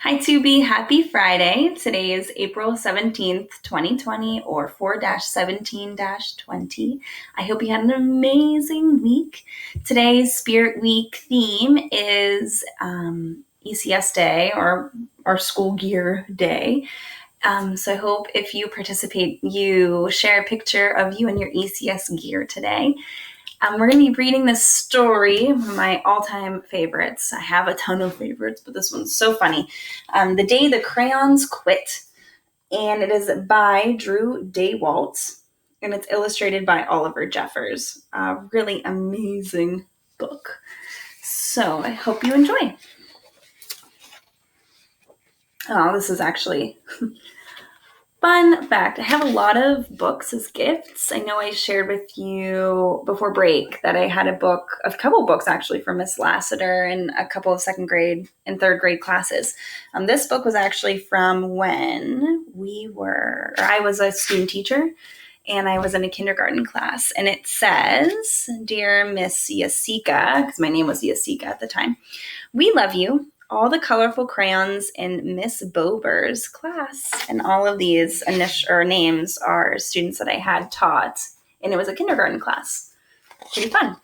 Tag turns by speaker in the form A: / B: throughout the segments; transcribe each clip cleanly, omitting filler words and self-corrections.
A: Hi, Tubi. Happy Friday. Today is April 17th, 2020, or 4-17-20. I hope you had an amazing week. Today's Spirit Week theme is ECS Day or School Gear Day. So I hope if you participate, you share a picture of you and your ECS gear today. We're going to be reading this story, one of my all-time favorites. I have a ton of favorites, but this one's so funny. The Day the Crayons Quit. And it is by Drew Daywalt, and it's illustrated by Oliver Jeffers. A really amazing book. So I hope you enjoy. Oh, this is actually... Fun fact, I have a lot of books as gifts. I know I shared with you before break that I had a couple books actually from Miss Lassiter and a couple of second grade and third grade classes. This book was actually from when I was a student teacher and I was in a kindergarten class. And it says, "Dear Miss Yasika," because my name was Yasika at the time, "we love you. All the colorful crayons in Miss Bober's class." And all of these names are students that I had taught, and it was a kindergarten class. Pretty fun.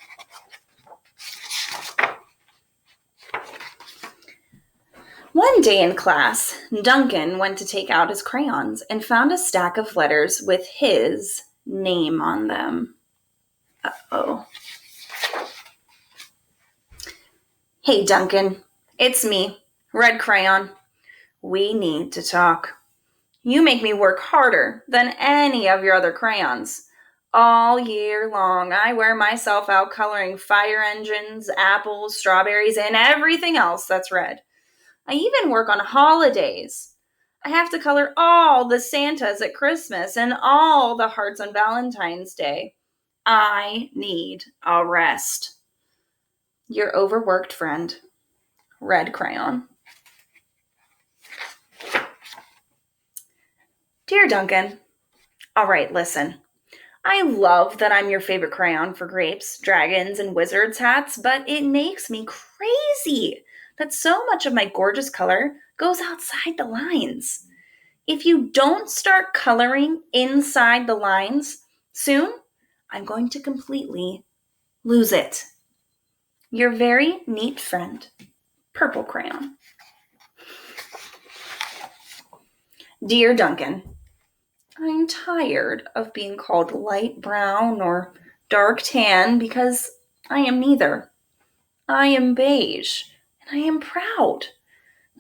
A: One day in class, Duncan went to take out his crayons and found a stack of letters with his name on them. Uh-oh. "Hey, Duncan, it's me, Red Crayon. We need to talk. You make me work harder than any of your other crayons. All year long, I wear myself out coloring fire engines, apples, strawberries, and everything else that's red. I even work on holidays. I have to color all the Santas at Christmas and all the hearts on Valentine's Day. I need a rest. Your overworked friend, Red Crayon." Dear Duncan, all right, listen. I love that I'm your favorite crayon for grapes, dragons, and wizards hats, but it makes me crazy that so much of my gorgeous color goes outside the lines. If you don't start coloring inside the lines soon, I'm going to completely lose it. Your very neat friend, Purple Crayon. Dear Duncan, I'm tired of being called light brown or dark tan because I am neither. I am beige, and I am proud.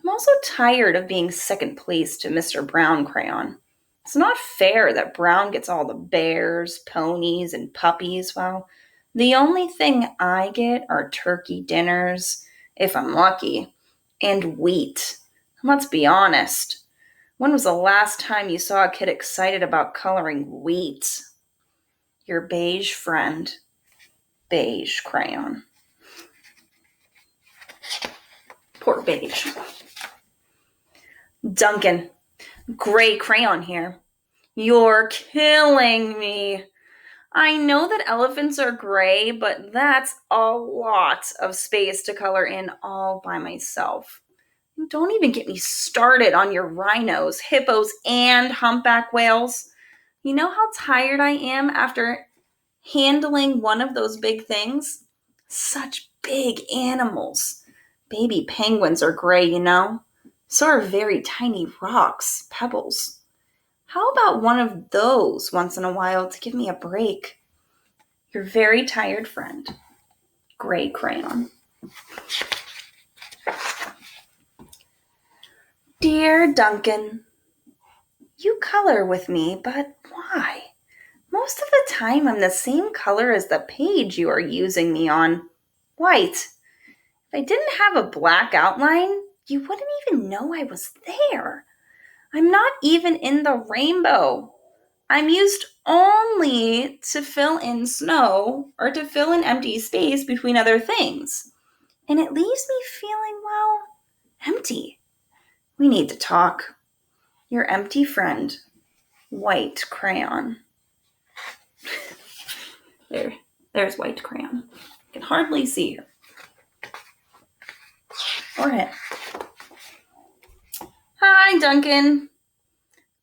A: I'm also tired of being second place to Mr. Brown Crayon. It's not fair that Brown gets all the bears, ponies, and puppies, while the only thing I get are turkey dinners, if I'm lucky, and wheat. And let's be honest. When was the last time you saw a kid excited about coloring wheat? Your beige friend, Beige Crayon. Poor Beige. Duncan, Gray Crayon here. You're killing me. I know that elephants are gray, but that's a lot of space to color in all by myself. Don't even get me started on your rhinos, hippos, and humpback whales. You know how tired I am after handling one of those big things? Such big animals. Baby penguins are gray, you know? So are very tiny rocks, pebbles. How about one of those once in a while to give me a break? Your very tired friend, Gray Crayon. Dear Duncan, you color with me, but why? Most of the time I'm the same color as the page you are using me on. White. If I didn't have a black outline, you wouldn't even know I was there. I'm not even in the rainbow. I'm used only to fill in snow or to fill in empty space between other things. And it leaves me feeling, well, empty. We need to talk. Your empty friend, White Crayon. There's White Crayon. I can hardly see her. Or him. Hi, Duncan.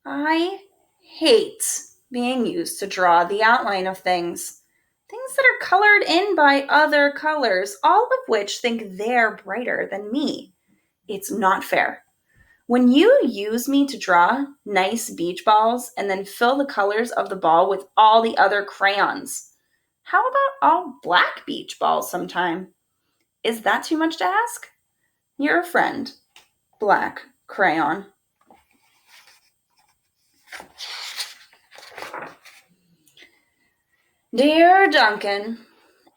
A: I hate being used to draw the outline of things. Things that are colored in by other colors, all of which think they're brighter than me. It's not fair. When you use me to draw nice beach balls and then fill the colors of the ball with all the other crayons, how about all black beach balls sometime? Is that too much to ask? You're a friend, Black Crayon. Dear Duncan,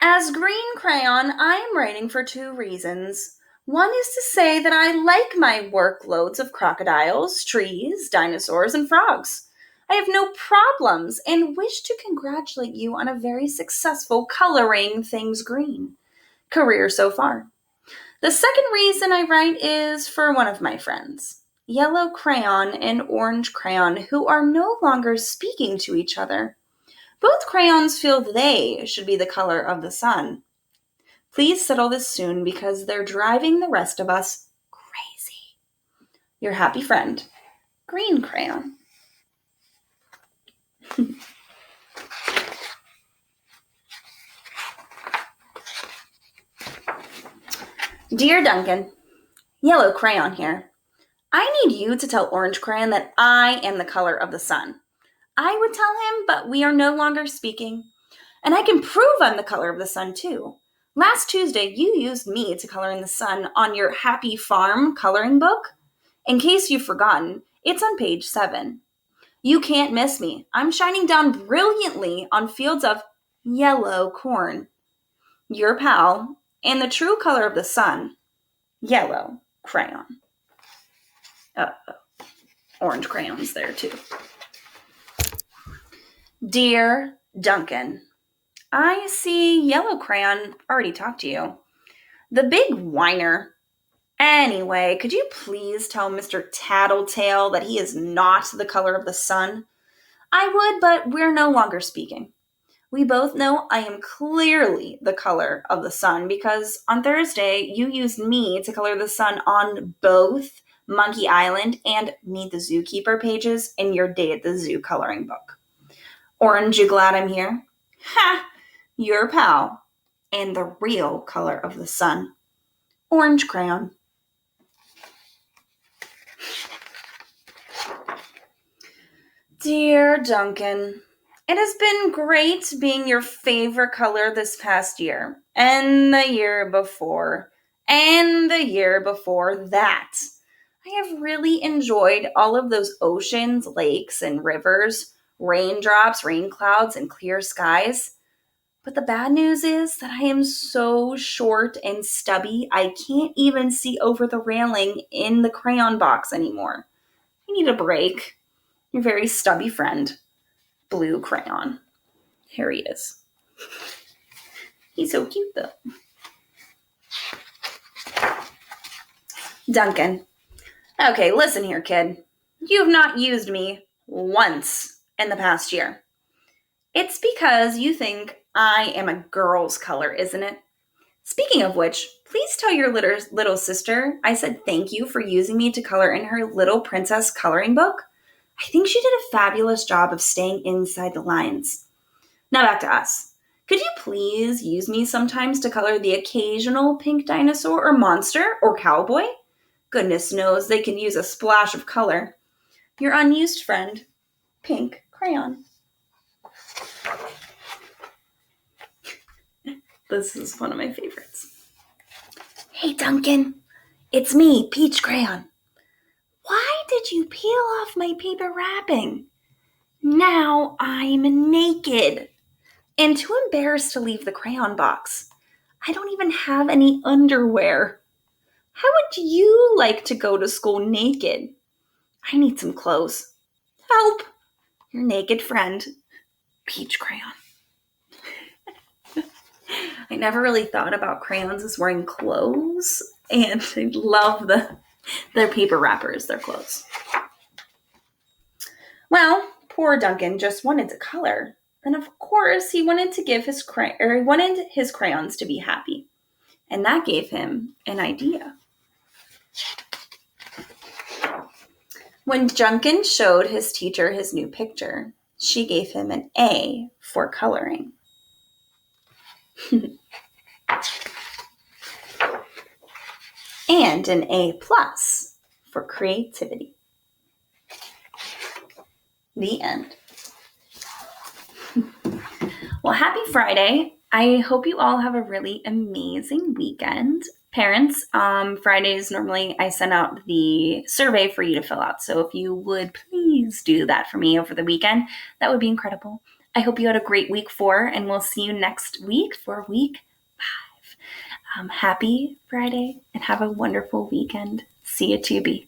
A: as Green Crayon, I am writing for 2 reasons. One is to say that I like my workloads of crocodiles, trees, dinosaurs, and frogs. I have no problems and wish to congratulate you on a very successful coloring things green career so far. The second reason I write is for one of my friends, Yellow Crayon and Orange Crayon, who are no longer speaking to each other. Both crayons feel they should be the color of the sun. Please settle this soon because they're driving the rest of us crazy. Your happy friend, Green Crayon. Dear Duncan, Yellow Crayon here. I need you to tell Orange Crayon that I am the color of the sun. I would tell him, but we are no longer speaking. And I can prove I'm the color of the sun too. Last Tuesday, you used me to color in the sun on your Happy Farm coloring book. In case you've forgotten, it's on page 7. You can't miss me. I'm shining down brilliantly on fields of yellow corn. Your pal, and the true color of the sun, Yellow Crayon. Orange Crayon's there too. Dear Duncan, I see Yellow Crayon already talked to you. The big whiner. Anyway, could you please tell Mr. Tattletale that he is not the color of the sun? I would, but we're no longer speaking. We both know I am clearly the color of the sun because on Thursday you used me to color the sun on both Monkey Island and Meet the Zookeeper pages in your Day at the Zoo coloring book. Orange, you glad I'm here? Ha! Your pal and the real color of the sun. Orange Crayon. Dear Duncan, it has been great being your favorite color this past year, and the year before, and the year before that. I have really enjoyed all of those oceans, lakes, and rivers, raindrops, rain clouds, and clear skies. But the bad news is that I am so short and stubby, I can't even see over the railing in the crayon box anymore. I need a break. Your very stubby friend, Blue Crayon. Here he is. He's so cute, though. Duncan. Okay, listen here, kid. You have not used me once in the past year. It's because you think I am a girl's color, isn't it? Speaking of which, please tell your little sister I said thank you for using me to color in her Little Princess coloring book. I think she did a fabulous job of staying inside the lines. Now back to us. Could you please use me sometimes to color the occasional pink dinosaur or monster or cowboy? Goodness knows they can use a splash of color. Your unused friend, Pink Crayon. This is one of my favorites. Hey Duncan, it's me, Peach Crayon. Why did you peel off my paper wrapping? Now I'm naked and too embarrassed to leave the crayon box. I don't even have any underwear. How would you like to go to school naked? I need some clothes. Help! Your naked friend, Peach Crayon. I never really thought about crayons as wearing clothes, and I love their paper wrappers, their clothes. Well, poor Duncan just wanted to color. And of course, he wanted to give his crayons to be happy. And that gave him an idea. When Junkin showed his teacher his new picture, she gave him an A for coloring. And an A+ for creativity. The end. Well, happy Friday. I hope you all have a really amazing weekend. Parents, Fridays normally I send out the survey for you to fill out. So if you would please do that for me over the weekend, that would be incredible. I hope you had a great week 4, and we'll see you next week for week 5. Happy Friday and have a wonderful weekend. See you, Tubi.